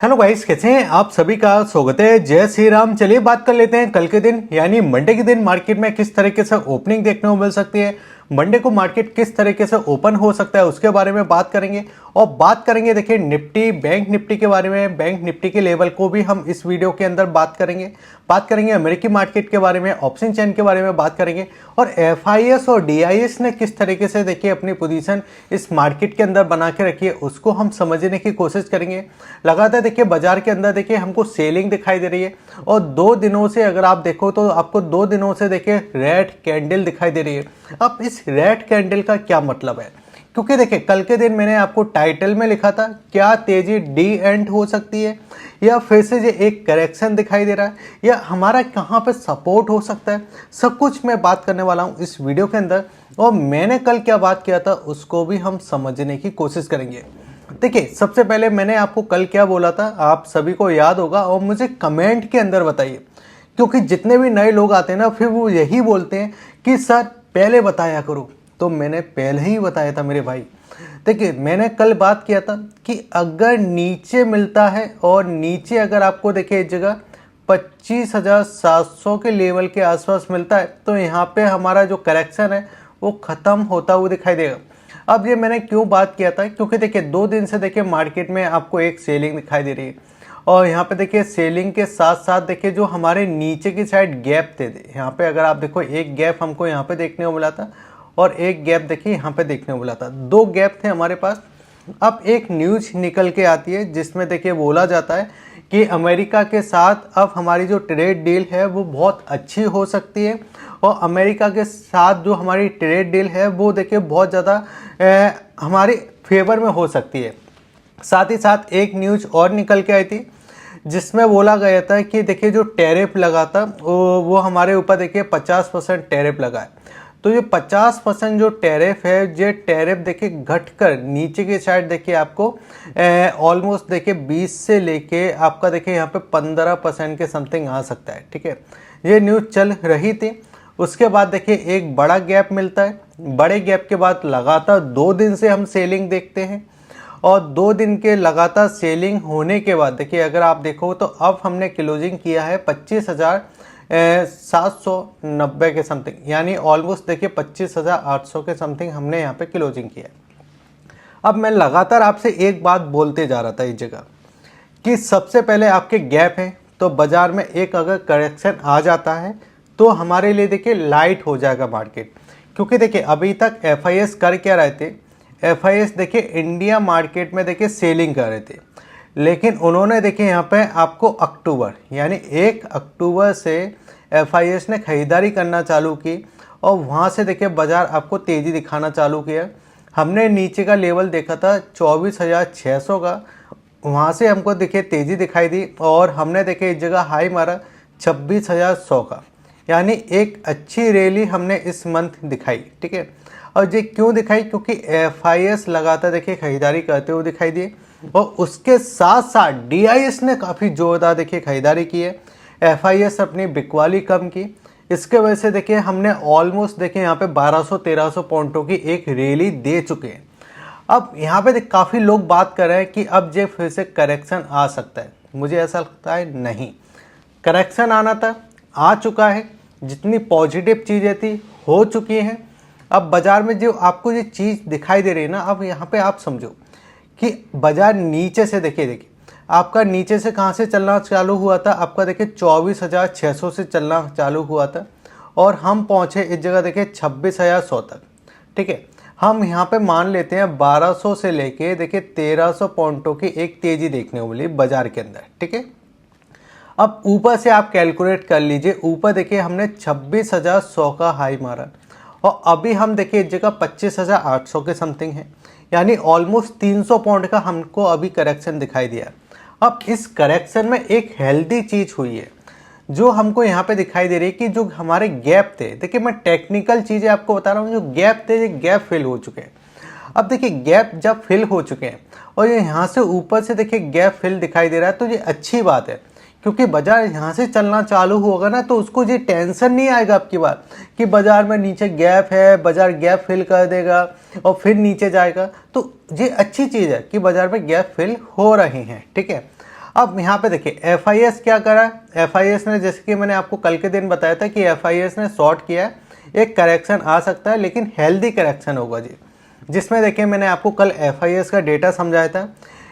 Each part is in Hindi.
हेलो गाइस, कैसे हैं आप? सभी का स्वागत है। जय श्री राम। चलिए बात कर लेते हैं कल के दिन यानी मंडे के दिन मार्केट में किस तरीके से ओपनिंग देखने को मिल सकती है। मंडे को मार्केट किस तरीके से ओपन हो सकता है उसके बारे में बात करेंगे। और बात करेंगे देखिए निफ्टी, बैंक निफ्टी के बारे में। बैंक निफ्टी के लेवल को भी हम इस वीडियो के अंदर बात करेंगे अमेरिकी मार्केट के बारे में, ऑप्शन चेन के बारे में बात करेंगे। और एफआईएस और डीआईएस ने किस तरीके से देखिए अपनी पोजीशन इस मार्केट के अंदर बना के रखी है उसको हम समझने की कोशिश करेंगे। लगातार देखिए बाजार के अंदर देखिए हमको सेलिंग दिखाई दे रही है और 2 दिनों से अगर आप देखो तो आपको 2 दिनों से देखिए रेड कैंडल दिखाई दे रही है। अब इस रेड कैंडल का क्या मतलब है? क्योंकि देखिए कल के दिन मैंने आपको टाइटल में लिखा था क्या तेजी डी एंड हो सकती है या फिर से जो एक करेक्शन दिखाई दे रहा है या हमारा कहाँ पे सपोर्ट हो सकता है, सब कुछ मैं बात करने वाला हूँ इस वीडियो के अंदर। और मैंने कल क्या बात किया था उसको भी हम समझने की कोशिश करेंगे। देखिए सबसे पहले मैंने आपको कल क्या बोला था आप सभी को याद होगा और मुझे कमेंट के अंदर बताइए, क्योंकि जितने भी नए लोग आते हैं ना फिर वो यही बोलते हैं कि सर पहले बताया करो। तो मैंने पहले ही बताया था मेरे भाई। देखिए मैंने कल बात किया था कि अगर नीचे मिलता है और नीचे अगर आपको देखिए इस जगह 25,700 के लेवल के आसपास मिलता है तो यहाँ पे हमारा जो करेक्शन है वो ख़त्म होता हुआ दिखाई देगा। अब ये मैंने क्यों बात किया था, क्योंकि देखिए 2 दिन से देखिए मार्केट में आपको एक सेलिंग दिखाई दे रही है और यहाँ पे देखिए सेलिंग के साथ साथ देखिए जो हमारे नीचे की साइड गैप थे, यहाँ पे अगर आप देखो एक गैप हमको यहाँ पे देखने को मिला था और एक गैप देखिए यहाँ पे देखने को मिला था। 2 गैप थे हमारे पास। अब एक न्यूज निकल के आती है जिसमें देखिए बोला जाता है कि अमेरिका के साथ अब हमारी जो ट्रेड डील है वो बहुत अच्छी हो सकती है और अमेरिका के साथ जो हमारी ट्रेड डील है वो देखिए बहुत ज़्यादा हमारे फेवर में हो सकती है। साथ ही साथ एक न्यूज और निकल के आई थी जिसमें बोला गया था कि देखिए जो टैरिफ लगा था वो हमारे ऊपर देखिए 50% टैरिफ लगा है। तो ये 50% जो टैरिफ है ये टैरिफ देखिए घटकर नीचे की साइड देखिए आपको ऑलमोस्ट देखिए 20 से लेके आपका देखिए यहाँ पे 15% के समथिंग आ सकता है। ठीक है, ये न्यूज़ चल रही थी। उसके बाद देखिए एक बड़ा गैप मिलता है। बड़े गैप के बाद लगातार 2 दिन से हम सेलिंग देखते हैं और 2 दिन के लगातार सेलिंग होने के बाद देखिए अगर आप देखो तो अब हमने क्लोजिंग किया है 25,790 के समथिंग, यानी ऑलमोस्ट देखिए 25,800 के समथिंग हमने यहाँ पे क्लोजिंग किया है। अब मैं लगातार आपसे एक बात बोलते जा रहा था इस जगह कि सबसे पहले आपके गैप है तो बाजार में एक अगर करेक्शन आ जाता है तो हमारे लिए देखिए लाइट हो जाएगा मार्केट। क्योंकि देखिए अभी तक एफआईएस कर क्या रहे थे, एफआईएस देखिए इंडिया मार्केट में देखिए सेलिंग कर रहे थे, लेकिन उन्होंने देखिए यहाँ पे आपको अक्टूबर यानी 1 अक्टूबर से एफआईएस ने खरीदारी करना चालू की और वहाँ से देखिए बाजार आपको तेज़ी दिखाना चालू किया। हमने नीचे का लेवल देखा था 24,600 का, वहाँ से हमको देखिए तेज़ी दिखाई दी और हमने देखिए इस जगह हाई मारा 26,100 का, यानी एक अच्छी रैली हमने इस मंथ दिखाई। ठीक है, और ये क्यों दिखाई? क्योंकि एफआईएस लगातार देखिए खरीदारी करते हुए दिखाई दिए और उसके साथ साथ डीआईएस ने काफ़ी जोरदार देखिए खरीदारी की है। एफआईएस अपनी बिकवाली कम की, इसके वजह से देखिए हमने ऑलमोस्ट देखिए यहाँ पे 1200-1300 पॉइंटों की एक रैली दे चुके हैं। अब यहाँ पे काफ़ी लोग बात कर रहे हैं कि अब ये फिर से करेक्शन आ सकता है। मुझे ऐसा लगता है नहीं, करेक्शन आना था, आ चुका है। जितनी पॉजिटिव चीज़ें थी हो चुकी हैं। अब बाज़ार में जो आपको ये चीज़ दिखाई दे रही है ना, अब यहाँ पे आप समझो कि बाज़ार नीचे से देखिए आपका नीचे से कहाँ से चलना चालू हुआ था, आपका देखिए 24,600 से चलना चालू हुआ था और हम पहुँचे इस जगह देखिए 26,100 तक। ठीक है, हम यहाँ पे मान लेते हैं 1200 से लेके देखिए 1300 पॉइंटों की एक तेज़ी देखने को मिली बाज़ार के अंदर। ठीक है, अब ऊपर से आप कैलकुलेट कर लीजिए, ऊपर देखिए हमने 26,100 का हाई मारा और अभी हम देखिए इस जगह 25,800 के समथिंग है, यानी ऑलमोस्ट 300 पॉइंट का हमको अभी करेक्शन दिखाई दिया। अब इस करेक्शन में एक हेल्दी चीज़ हुई है जो हमको यहाँ पे दिखाई दे रही है कि जो हमारे गैप थे, देखिए मैं टेक्निकल चीज़ें आपको बता रहा हूँ, जो गैप थे ये गैप फिल हो चुके हैं। अब देखिए गैप जब फिल हो चुके हैं और ये यहाँ से ऊपर से देखिए गैप फिल दिखाई दे रहा है तो ये अच्छी बात है, क्योंकि बाजार यहाँ से चलना चालू होगा ना तो उसको ये टेंशन नहीं आएगा आपकी बात कि बाजार में नीचे गैप है, बाजार गैप फिल कर देगा और फिर नीचे जाएगा। तो ये अच्छी चीज़ है कि बाजार में गैप फिल हो रहे हैं। ठीक है, अब यहाँ पे देखिए FIS क्या करा है, FIS ने जैसे कि मैंने आपको कल के दिन बताया था कि FIS ने शॉर्ट किया है, एक करेक्शन आ सकता है लेकिन हेल्दी करेक्शन होगा जी, जिसमें देखिए मैंने आपको कल FIS का डेटा समझाया था।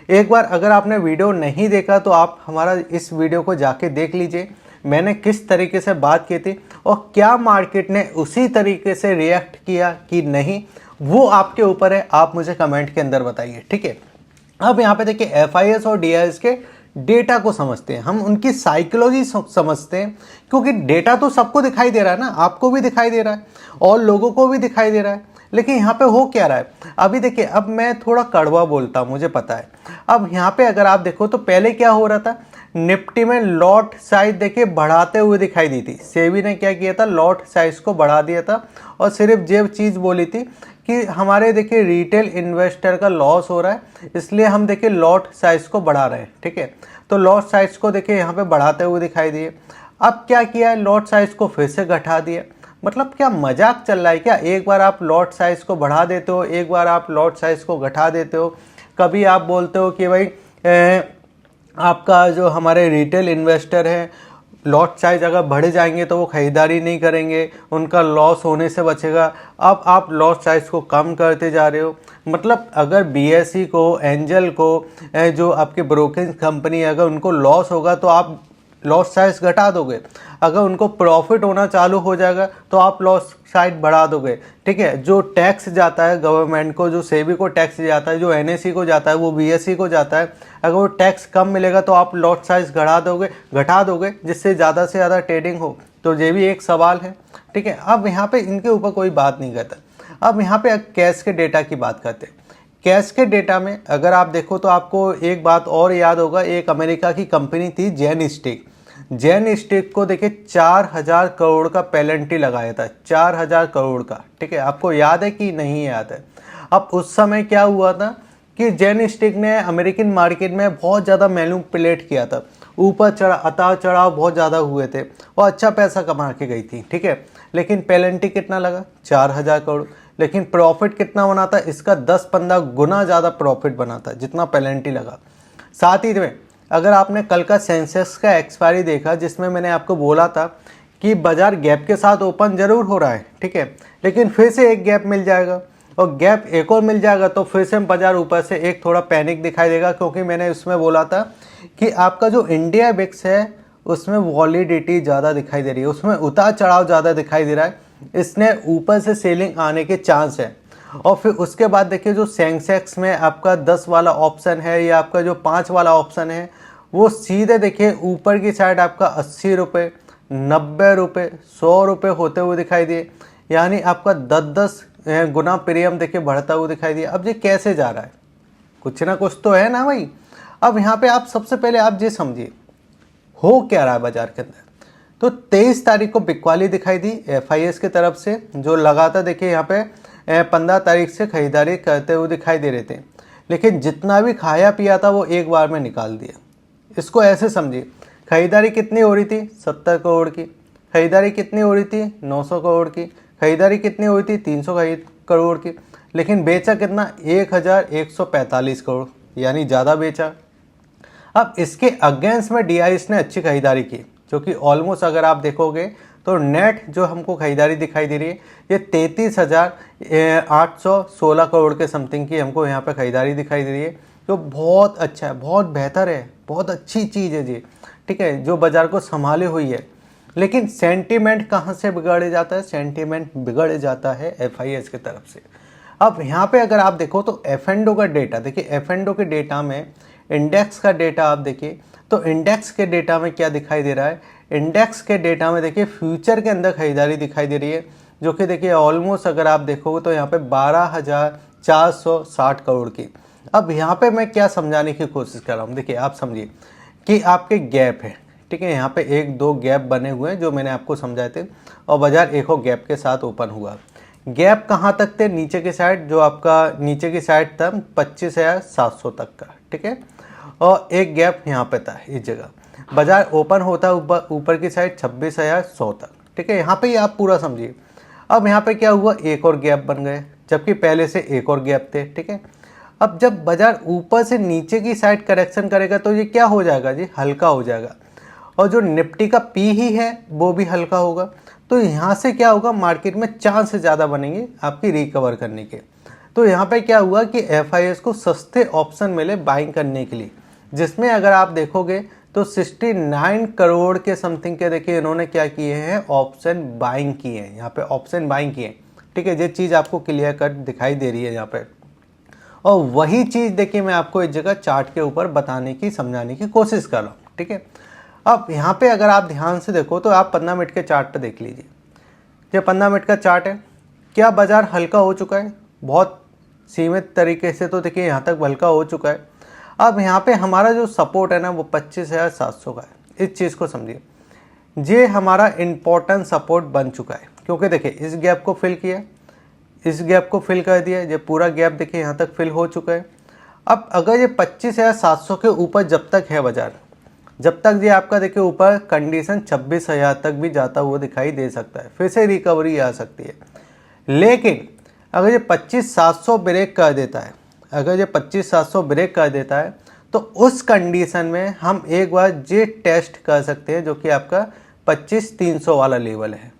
एक बार अगर आपने वीडियो नहीं देखा तो आप हमारा इस वीडियो को जाके देख लीजिए, मैंने किस तरीके से बात की थी और क्या मार्केट ने उसी तरीके से रिएक्ट किया कि नहीं, वो आपके ऊपर है, आप मुझे कमेंट के अंदर बताइए, ठीक है। अब यहाँ पे देखिए FIS और DIS के डेटा को समझते हैं, हम उनकी साइकोलॉजी समझते हैं, क्योंकि डेटा तो सबको दिखाई दे रहा है ना, आपको भी दिखाई दे रहा है और लोगों को भी दिखाई दे रहा है, लेकिन यहाँ पे हो क्या रहा है। अभी देखिए, अब मैं थोड़ा कड़वा बोलता हूँ मुझे पता है। अब यहाँ पे अगर आप देखो तो पहले क्या हो रहा था, निफ्टी में लॉट साइज देखिए बढ़ाते हुए दिखाई दी थी, सेबी ने क्या किया था, लॉट साइज को बढ़ा दिया था और सिर्फ ये चीज़ बोली थी कि हमारे देखिए रिटेल इन्वेस्टर का लॉस हो रहा है, इसलिए हम देखिए लॉट साइज को बढ़ा रहे हैं, ठीक है। तो लॉट साइज को देखिए यहाँ पे बढ़ाते हुए दिखाई दिए। अब क्या किया है, लॉट साइज को फिर से घटा दिया। मतलब क्या मजाक चल रहा है क्या, एक बार आप लॉट साइज को बढ़ा देते हो, एक बार आप लॉट साइज को घटा देते हो। कभी आप बोलते हो कि भाई आपका जो हमारे रिटेल इन्वेस्टर हैं, लॉट साइज अगर बढ़ जाएंगे तो वो खरीदारी नहीं करेंगे, उनका लॉस होने से बचेगा। अब आप लॉट साइज को कम करते जा रहे हो। मतलब अगर BSE को, एंजल को, जो आपके ब्रोकिंग कंपनी, अगर उनको लॉस होगा तो आप लॉस साइज घटा दोगे, अगर उनको प्रॉफिट होना चालू हो जाएगा तो आप लॉस साइज बढ़ा दोगे, ठीक है। जो टैक्स जाता है गवर्नमेंट को, जो सेबी को टैक्स जाता है, जो NSE को जाता है, वो BSE को जाता है, अगर वो टैक्स कम मिलेगा तो आप लॉट साइज घटा दोगे जिससे ज़्यादा से ज़्यादा ट्रेडिंग हो। तो ये भी एक सवाल है, ठीक है। अब यहाँ पे इनके ऊपर कोई बात नहीं करता। अब यहाँ पे कैश के डेटा की बात करते हैं। कैश के डेटा में अगर आप देखो तो आपको एक बात और याद होगा, एक अमेरिका की कंपनी थी जैन स्टिक को देखिए 4000 करोड़ का पेनल्टी लगाया था, 4000 करोड़ का, ठीक है। आपको याद है कि नहीं याद है। अब उस समय क्या हुआ था कि जैन स्टिक ने अमेरिकन मार्केट में बहुत ज़्यादा मैनिपुलेट किया था, ऊपर उतार चढ़ाव बहुत ज़्यादा हुए थे और अच्छा पैसा कमा के गई थी, ठीक है। लेकिन पेनल्टी कितना लगा, 4000 करोड़। लेकिन प्रॉफिट कितना बना था, इसका 10-15 गुना ज़्यादा प्रॉफिट बना था जितना पेनल्टी लगा। साथ ही में अगर आपने कल का सेंसेक्स का एक्सपायरी देखा, जिसमें मैंने आपको बोला था कि बाजार गैप के साथ ओपन जरूर हो रहा है, ठीक है, लेकिन फिर से एक गैप मिल जाएगा और गैप एक और मिल जाएगा तो फिर से बाजार ऊपर से एक थोड़ा पैनिक दिखाई देगा, क्योंकि मैंने उसमें बोला था कि आपका जो इंडिया बिक्स है उसमें वॉलिडिटी ज़्यादा दिखाई दे रही है, उसमें उतार चढ़ाव ज़्यादा दिखाई दे रहा है, इसने ऊपर से सेलिंग आने के चांस है। और फिर उसके बाद देखिए जो सेंसेक्स में आपका 10 वाला ऑप्शन है या आपका जो 5 वाला ऑप्शन है, वो सीधे देखिए ऊपर की साइड आपका 80 रुपये, 90 रुपये, 100 रुपये होते हुए दिखाई दिए, यानी आपका 10-10 गुना प्रीमियम देखिए बढ़ता हुआ दिखाई दिया। अब ये कैसे जा रहा है, कुछ ना कुछ तो है ना भाई। अब यहाँ पे आप सबसे पहले आप ये समझिए हो क्या रहा है बाजार के अंदर। तो 23 तारीख को बिकवाली दिखाई दी FIS की तरफ से, जो लगातार देखिए यहाँ पे 15 तारीख से खरीदारी करते हुए दिखाई दे रहे थे, लेकिन जितना भी खाया पिया था वो एक बार में निकाल दिया। इसको ऐसे समझिए, खरीदारी कितनी हो रही थी, 70 करोड़ की, खरीदारी कितनी हो रही थी, 900 करोड़ की, खरीदारी कितनी हो रही थी, 300 करोड़ की, लेकिन बेचा कितना, 1145 करोड़, यानी ज़्यादा बेचा। अब इसके अगेंस्ट में DIS ने अच्छी खरीदारी की, जो कि ऑलमोस्ट अगर आप देखोगे तो नेट जो हमको खरीदारी दिखाई दे रही है ये 33,816 करोड़ के समथिंग की हमको यहाँ पे खरीदारी दिखाई दे रही है, जो बहुत अच्छा है, बहुत बेहतर है, बहुत अच्छी चीज़ है जी, ठीक है, जो बाजार को संभाले हुई है। लेकिन सेंटीमेंट कहाँ से बिगड़ जाता है, सेंटीमेंट बिगड़ जाता है FIS की तरफ से। अब यहाँ पे अगर आप देखो तो F&O का डेटा देखिए, F&O के डेटा में इंडेक्स का डेटा आप देखिए तो इंडेक्स के डेटा में क्या दिखाई दे रहा है, इंडेक्स के डेटा में देखिए फ्यूचर के अंदर खरीदारी दिखाई दे रही है, जो कि देखिए ऑलमोस्ट अगर आप देखोगे तो यहाँ पे 12,460 करोड़ की। अब यहाँ पे मैं क्या समझाने की कोशिश कर रहा हूँ, देखिए आप समझिए कि आपके गैप है, ठीक है, यहाँ पे 1-2 गैप बने हुए हैं जो मैंने आपको समझाए थे, और बाजार एक और गैप के साथ ओपन हुआ। गैप कहाँ तक थे, नीचे की साइड, जो आपका नीचे की साइड था 25,700 तक का, ठीक है, और एक गैप यहाँ पे था इस जगह, बाजार ओपन होता ऊपर की साइड 26,100 तक, ठीक है, यहाँ पे ही आप पूरा समझिए। अब यहाँ पे क्या हुआ, एक और गैप बन गए, जबकि पहले से एक और गैप थे, ठीक है। अब जब बाजार ऊपर से नीचे की साइड करेक्शन करेगा तो ये क्या हो जाएगा जी, हल्का हो जाएगा। और जो निफ्टी का पी ही है वो भी हल्का होगा। तो यहाँ से क्या होगा, मार्केट में चांस ज़्यादा बनेंगे आपकी रिकवर करने के। तो यहाँ पे क्या हुआ कि एफआईएस को सस्ते ऑप्शन मिले बाइंग करने के लिए, जिसमें अगर आप देखोगे तो 69 करोड़ के समथिंग के देखिए इन्होंने क्या किए हैं, ऑप्शन बाइंग किए हैं। यहाँ पे ऑप्शन बाइंग किए हैं, ठीक है। ये चीज़ आपको क्लियर कट दिखाई दे रही है यहाँ पे। और वही चीज़ देखिए मैं आपको इस जगह चार्ट के ऊपर बताने की, समझाने की कोशिश कर रहा हूँ, ठीक है। अब यहाँ पे अगर आप ध्यान से देखो तो आप 15 मिनट के चार्ट पे देख लीजिए। ये 15 मिनट का चार्ट है, क्या बाजार हल्का हो चुका है, बहुत सीमित तरीके से तो देखिए यहाँ तक हल्का हो चुका है। अब यहाँ पे हमारा जो सपोर्ट है ना वो 25,700 का है। इस चीज़ को समझिए, ये हमारा इम्पोर्टेंट सपोर्ट बन चुका है, क्योंकि देखिए इस गैप को फिल किया, इस गैप को फिल कर दिया, ये पूरा गैप देखिए यहाँ तक फिल हो चुका है। अब अगर ये 25,700 के ऊपर जब तक है बाजार, जब तक ये आपका देखिए ऊपर कंडीशन 26,000 तक भी जाता हुआ दिखाई दे सकता है, फिर से रिकवरी आ सकती है। लेकिन अगर ये 25,700 ब्रेक कर देता है, अगर ये 25,700 ब्रेक कर देता है तो उस कंडीशन में हम एक बार ये टेस्ट कर सकते हैं, जो कि आपका 25,300 वाला लेवल है।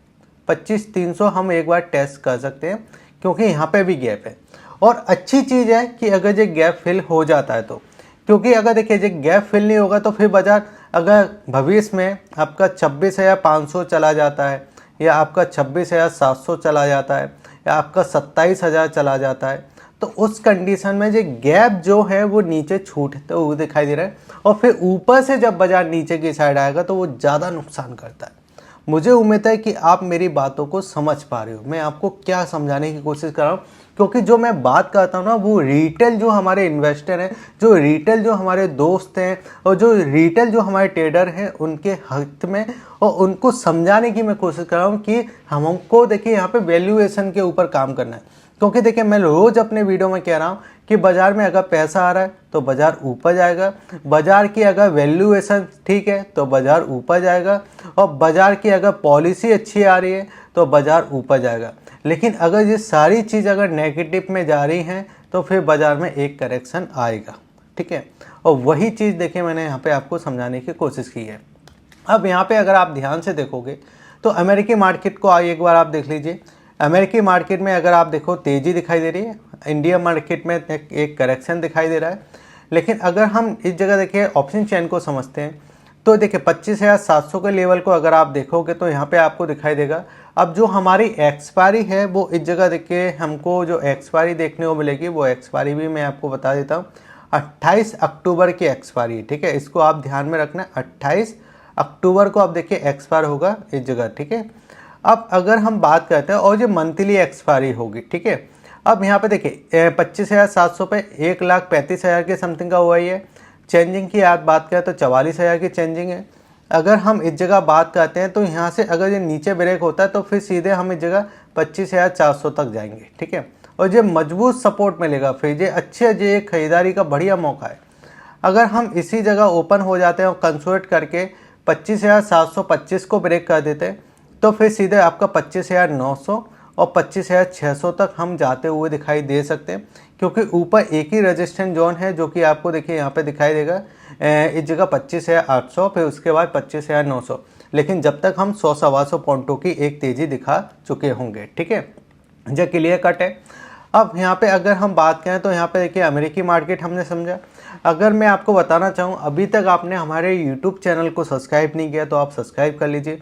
25,300 हम एक बार टेस्ट कर सकते हैं, क्योंकि यहाँ पे भी गैप है। और अच्छी चीज़ है कि अगर ये गैप फिल हो जाता है तो, क्योंकि अगर देखिए ये गैप फिल नहीं होगा तो फिर बाजार अगर भविष्य में आपका 26,500 चला जाता है, या आपका 26,700 चला जाता है, या आपका 27,000 चला जाता है, तो उस कंडीशन में ये गैप जो है वो नीचे छूटते हुए दिखाई दे रहा है। और फिर ऊपर से जब बाजार नीचे की साइड आएगा तो वो ज़्यादा नुकसान करता है। मुझे उम्मीद है कि आप मेरी बातों को समझ पा रहे हो, मैं आपको क्या समझाने की कोशिश कर रहा हूँ। क्योंकि जो मैं बात करता हूँ ना, वो रिटेल जो हमारे इन्वेस्टर हैं, जो रिटेल जो हमारे दोस्त हैं, और जो रिटेल जो हमारे ट्रेडर हैं, उनके हित में, और उनको समझाने की मैं कोशिश कर रहा हूँ कि हमको देखिए यहाँ पे वैल्यूएशन के ऊपर काम करना है। क्योंकि देखिए मैं रोज़ अपने वीडियो में कह रहा हूँ कि बाज़ार में अगर पैसा आ रहा है तो बाज़ार ऊपर जाएगा, बाज़ार की अगर वैल्यूएशन ठीक है तो बाज़ार ऊपर जाएगा, और बाज़ार की अगर पॉलिसी अच्छी आ रही है तो बाज़ार ऊपर जाएगा। लेकिन अगर ये सारी चीज़ अगर नेगेटिव में जा रही हैं तो फिर बाज़ार में एक करेक्शन आएगा, ठीक है। और वही चीज़ देखिए मैंने यहाँ पे आपको समझाने की कोशिश की है। अब यहाँ पे अगर आप ध्यान से देखोगे तो अमेरिकी मार्केट को एक बार आप देख लीजिए। अमेरिकी मार्केट में अगर आप देखो तेज़ी दिखाई दे रही है, इंडिया मार्केट में एक करेक्शन दिखाई दे रहा है। लेकिन अगर हम इस जगह देखिए ऑप्शन चेन को समझते हैं तो देखिए 25,700 के लेवल को अगर आप देखोगे तो यहाँ पे आपको दिखाई देगा। अब जो हमारी एक्सपायरी है वो इस जगह देखिए हमको जो एक्सपायरी देखने को मिलेगी, वो एक्सपायरी भी मैं आपको बता देता हूँ। 28 अक्टूबर की एक्सपायरी, ठीक है, इसको आप ध्यान में रखना। 28 अक्टूबर को आप देखिए एक्सपायर होगा इस जगह, ठीक है। अब अगर हम बात करते हैं और ये मंथली एक्सपायरी होगी, ठीक है। अब यहाँ पे देखिए 25,700 पे 1,35,000 के समथिंग का हुआ ही है। चेंजिंग की आप बात करें तो 44,000 की चेंजिंग है। अगर हम इस जगह बात करते हैं तो यहाँ से अगर ये नीचे ब्रेक होता है तो फिर सीधे हम इस जगह 25,400 तक जाएंगे, ठीक है। और ये मजबूत सपोर्ट मिलेगा, फिर ये अच्छे ये खरीदारी का बढ़िया मौका है। अगर हम इसी जगह ओपन हो जाते हैं और कंसोलिडेट करके 25,725 को ब्रेक कर देते हैं तो फिर सीधे आपका 25,900 और 25,600 तक हम जाते हुए दिखाई दे सकते हैं। क्योंकि ऊपर एक ही रेजिस्टेंस जोन है जो कि आपको देखिए यहाँ पे दिखाई देगा इस जगह 25,800, फिर उसके बाद 25,900। लेकिन जब तक हम 100-125 पॉइंटों की एक तेज़ी दिखा चुके होंगे, ठीक है, जो क्लियर कट है। अब यहाँ पे अगर हम बात करें तो यहाँ पे देखिए अमेरिकी मार्केट हमने समझा। अगर मैं आपको बताना चाहूँ, अभी तक आपने हमारे यूट्यूब चैनल को सब्सक्राइब नहीं किया तो आप सब्सक्राइब कर लीजिए,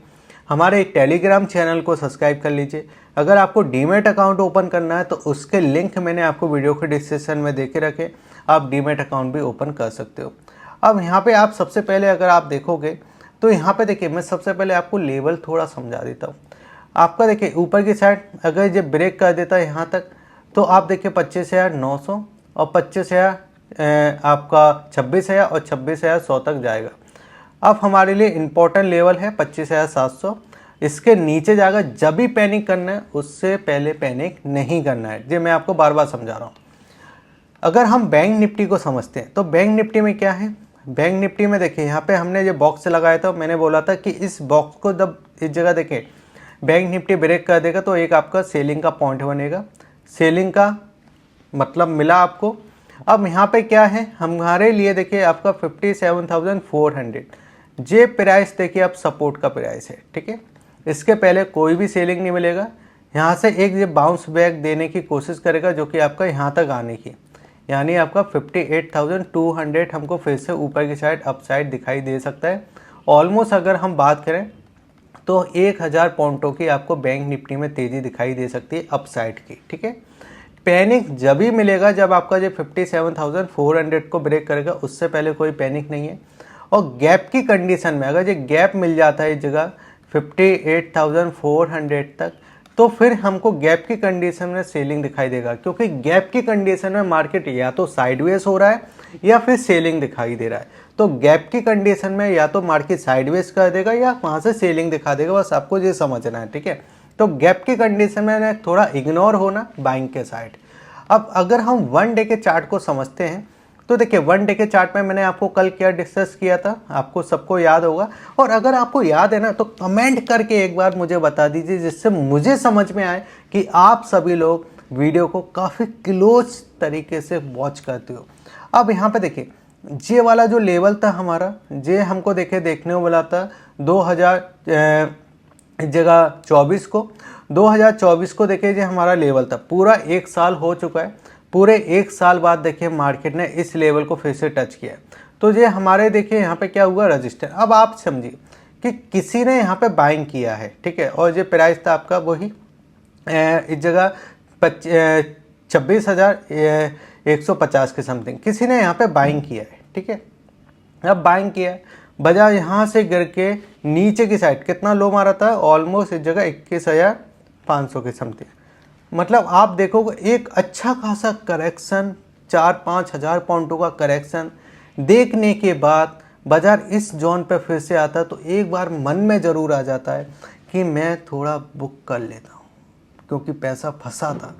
हमारे टेलीग्राम चैनल को सब्सक्राइब कर लीजिए। अगर आपको डीमैट अकाउंट ओपन करना है तो उसके लिंक मैंने आपको वीडियो के डिस्क्रिप्शन में दे के रखे, आप डीमैट अकाउंट भी ओपन कर सकते हो। अब यहाँ पे आप सबसे पहले अगर आप देखोगे तो यहाँ पे देखिए मैं सबसे पहले आपको लेवल थोड़ा समझा देता हूँ। आपका देखिए ऊपर की साइड अगर ये ब्रेक कर देता है यहाँ तक तो आप देखिए 25,900 और 25,000 आपका 26,000 और 26,100 तक जाएगा। अब हमारे लिए इम्पोर्टेंट लेवल है 25,700। इसके नीचे जाएगा, जब भी पैनिक करना है उससे पहले पैनिक नहीं करना है। ये मैं आपको बार बार समझा रहा हूँ। अगर हम बैंक निफ्टी को समझते हैं तो बैंक निफ्टी में क्या है, बैंक निफ्टी में देखिए यहाँ पे हमने जो बॉक्स लगाया था, मैंने बोला था कि इस बॉक्स को जब इस जगह देखें बैंक निफ्टी ब्रेक कर देगा तो एक आपका सेलिंग का पॉइंट बनेगा। सेलिंग का मतलब मिला आपको। अब यहाँ पे क्या है हमारे लिए, देखिए आपका 57,400 जे प्राइस देखिए अब सपोर्ट का प्राइस है, ठीक है। इसके पहले कोई भी सेलिंग नहीं मिलेगा। यहाँ से एक ये बाउंस बैक देने की कोशिश करेगा जो कि आपका यहाँ तक आने की, यानी आपका 58,200 हमको फिर से ऊपर की साइड अपसाइड दिखाई दे सकता है। ऑलमोस्ट अगर हम बात करें तो 1000 पॉइंटों की आपको बैंक निफ्टी में तेज़ी दिखाई दे सकती है अपसाइड की, ठीक है। पैनिक जब ही मिलेगा जब आपका जो 57,400 को ब्रेक करेगा, उससे पहले कोई पैनिक नहीं है। और गैप की कंडीशन में अगर ये गैप मिल जाता है इस जगह 58,400 तक, तो फिर हमको गैप की कंडीशन में सेलिंग दिखाई देगा, क्योंकि गैप की कंडीशन में मार्केट या तो साइडवेज हो रहा है या फिर सेलिंग दिखाई दे रहा है। तो गैप की कंडीशन में या तो मार्केट साइडवेज कर देगा या वहाँ से सेलिंग दिखा देगा, बस आपको ये समझना है, ठीक है। तो गैप की कंडीशन में थोड़ा इग्नोर होना बाइंग के साइड। अब अगर हम 1 डे के चार्ट को समझते हैं तो देखिए 1 डे के चार्ट में मैंने आपको कल क्या डिस्कस किया था, आपको सबको याद होगा। और अगर आपको याद है ना तो कमेंट करके एक बार मुझे बता दीजिए, जिससे मुझे समझ में आए कि आप सभी लोग वीडियो को काफ़ी क्लोज तरीके से वॉच करते हो। अब यहाँ पे देखिए ये वाला जो लेवल था हमारा, ये हमको देखने को मिला था 2024 को देखिए ये हमारा लेवल था। पूरा 1 साल हो चुका है, पूरे 1 साल बाद देखिए मार्केट ने इस लेवल को फिर से टच किया। तो ये हमारे देखिए यहाँ पे क्या हुआ, रजिस्टर। अब आप समझिए कि किसी ने यहाँ पे बाइंग किया है, ठीक है, और ये प्राइस था आपका वही इस जगह 26,150 के समथिंग किसी ने यहाँ पे बाइंग किया है, ठीक है। अब बाइंग किया है, बाजार यहाँ से गिर के नीचे की साइड कितना लो मारा था, ऑलमोस्ट इस जगह 21,500 के समथिंग। मतलब आप देखोगे एक अच्छा खासा करेक्शन, 4-5 हज़ार पॉइंटों का करेक्शन देखने के बाद बाजार इस जोन पे फिर से आता है, तो एक बार मन में ज़रूर आ जाता है कि मैं थोड़ा बुक कर लेता हूँ, क्योंकि पैसा फंसा था।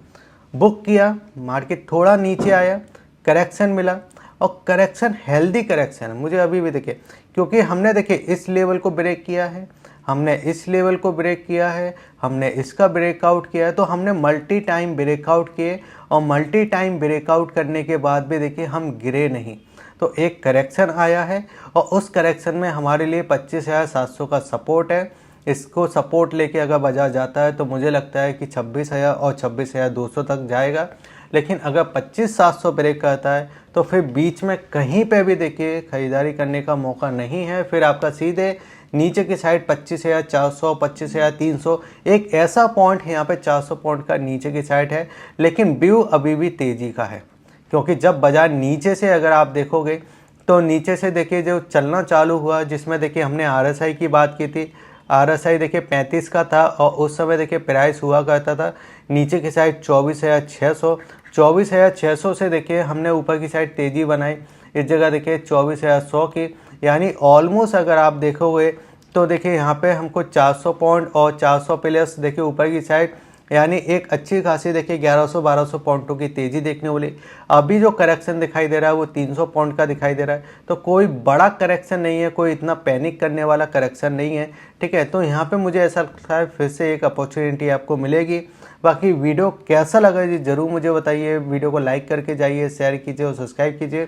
बुक किया, मार्केट थोड़ा नीचे आया, करेक्शन मिला, और करेक्शन हेल्दी करेक्शन है। मुझे अभी भी देखिए, क्योंकि हमने देखिए इस लेवल को ब्रेक किया है, हमने इस लेवल को ब्रेक किया है, हमने इसका ब्रेकआउट किया है, तो हमने मल्टी टाइम ब्रेकआउट किए, और मल्टी टाइम ब्रेकआउट करने के बाद भी देखिए हम गिरे नहीं। तो एक करेक्शन आया है, और उस करेक्शन में हमारे लिए 25,700 का सपोर्ट है। इसको सपोर्ट लेके अगर बाजार जाता है तो मुझे लगता है कि 26,000 और 26,200 तक जाएगा। लेकिन अगर 25,700 ब्रेक करता है तो फिर बीच में कहीं पे भी देखिए खरीदारी करने का मौका नहीं है। फिर आपका सीधे नीचे की साइड 25,400, 25,300, एक ऐसा पॉइंट है यहाँ पे 400 पॉइंट का नीचे की साइड है। लेकिन व्यू अभी भी तेज़ी का है, क्योंकि जब बाजार नीचे से अगर आप देखोगे तो नीचे से देखिए जो चलना चालू हुआ, जिसमें देखिए हमने RSI की बात की थी। RSI देखिए 35 का था, और उस समय देखिए प्राइस हुआ करता था नीचे की साइड 24,600। 24,600 से देखिए हमने ऊपर की साइड तेज़ी बनाई, इस जगह देखिए 24,100 की, यानी ऑलमोस्ट अगर आप देखोगे तो देखिए यहाँ पे हमको 400 पॉइंट और 400 प्लस देखिए ऊपर की साइड, यानी एक अच्छी खासी देखिए 1100-1200 पॉइंटों की तेज़ी देखने वाली। अभी जो करेक्शन दिखाई दे रहा है वो 300 पॉइंट का दिखाई दे रहा है, तो कोई बड़ा करेक्शन नहीं है, कोई इतना पैनिक करने वाला करेक्शन नहीं है, ठीक है। तो यहाँ पे मुझे ऐसा लगता है फिर से एक अपॉर्चुनिटी आपको मिलेगी। बाकी वीडियो कैसा लगा जी ज़रूर मुझे बताइए। वीडियो को लाइक करके जाइए, शेयर कीजिए और सब्सक्राइब कीजिए।